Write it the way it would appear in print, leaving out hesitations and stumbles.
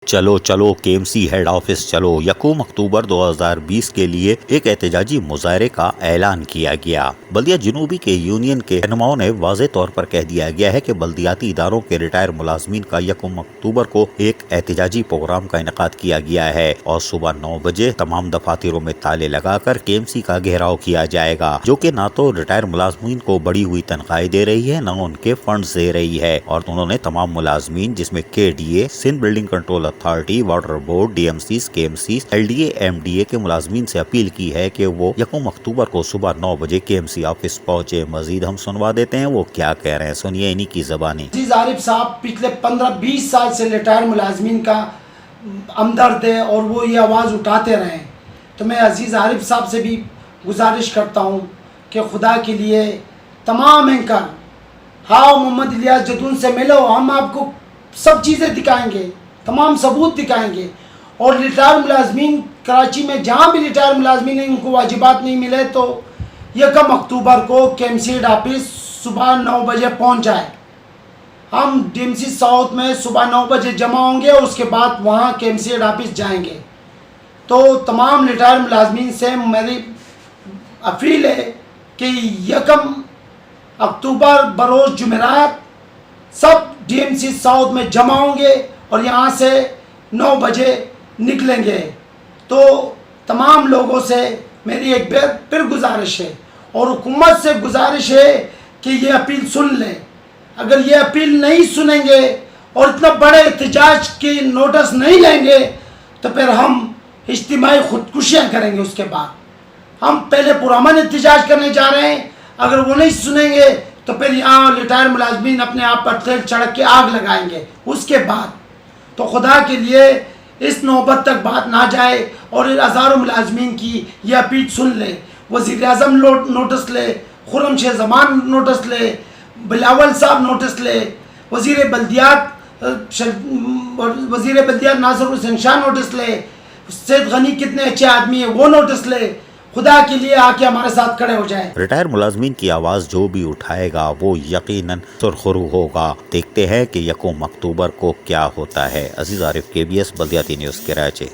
چلو چلو کے ایم سی ہیڈ آفس چلو، 1 اکتوبر 2020 کے لیے ایک احتجاجی مظاہرے کا اعلان کیا گیا۔ بلدیہ جنوبی کے یونین کے رہنماؤں نے واضح طور پر کہہ دیا گیا ہے کہ بلدیاتی اداروں کے ریٹائر ملازمین کا 1 اکتوبر کو ایک احتجاجی پروگرام کا انعقاد کیا گیا ہے اور صبح 9 بجے تمام دفاتروں میں تالے لگا کر کے ایم سی کا گھیراؤ کیا جائے گا، جو کہ نہ تو ریٹائر ملازمین کو بڑی ہوئی تنخواہیں دے رہی ہے، نہ ان کے فنڈز دے رہی ہے۔ اور انہوں نے تمام ملازمین جس میں K D A, Sindh building control authority, water board, D M Cs, K M Cs, L D A, M D A کے ملازمین سے اپیل کی ہے کہ وہ 1 اکتوبر کو صبح 9 بجے کے ایم سی آفس پہنچے۔ مزید ہم سنوا دیتے ہیں وہ کیا کہہ رہے ہیں، سنیے انہی کی زبانی۔ عزیز عارف صاحب پچھلے 15-20 سال سے ریٹائر ملازمین کا ہمدرد ہے اور وہ یہ آواز اٹھاتے رہے ہیں، تو میں عزیز عارف صاحب سے بھی گزارش کرتا ہوں کہ خدا کے لیے تمام اینکر ہاؤ محمد الیاس جدون سے ملو، ہم آپ کو سب چیزیں دکھائیں گے، تمام ثبوت دکھائیں گے۔ اور ریٹائر ملازمین کراچی میں جہاں بھی ریٹائر ملازمین ہیں ان کو واجبات نہیں ملے تو 1 اکتوبر کو کے ایم سی آفس صبح 9 بجے پہنچ جائے۔ ہم ڈی ایم سی ساؤتھ میں صبح 9 بجے جمع ہوں گے، اس کے بعد وہاں کے ایم سی آفس جائیں گے۔ تو تمام ریٹائر ملازمین سے میری اپیل ہے کہ 1 اکتوبر بروز جمعرات سب ڈی ایم سی ساؤتھ میں جمع ہوں گے اور یہاں سے 9 بجے نکلیں گے۔ تو تمام لوگوں سے میری ایک پھر گزارش ہے اور حکومت سے گزارش ہے کہ یہ اپیل سن لیں۔ اگر یہ اپیل نہیں سنیں گے اور اتنا بڑے احتجاج کی نوٹس نہیں لیں گے تو پھر ہم اجتماعی خودکشیاں کریں گے۔ اس کے بعد ہم پہلے پرامن احتجاج کرنے جا رہے ہیں، اگر وہ نہیں سنیں گے تو پھر یہاں ریٹائر ملازمین اپنے آپ پر تیل چھڑک کے آگ لگائیں گے۔ اس کے بعد تو خدا کے لیے اس نوبت تک بات نہ جائے اور ہزاروں ملازمین کی یہ اپیل سن لے۔ وزیر اعظم نوٹس لے، خرم شاہ زمان نوٹس لے، بلاول صاحب نوٹس لے، وزیر بلدیات ناصر حسین شاہ نوٹس لے، سید غنی کتنے اچھے آدمی ہیں وہ نوٹس لے۔ خدا کے لیے آ کے ہمارے ساتھ کھڑے ہو جائے۔ ریٹائر ملازمین کی آواز جو بھی اٹھائے گا وہ یقیناً سرخرو ہوگا۔ دیکھتے ہیں کہ 1 اکتوبر کو کیا ہوتا ہے۔ عزیز عارف، کے بی ایس بلدیاتی نیوز، کراچی۔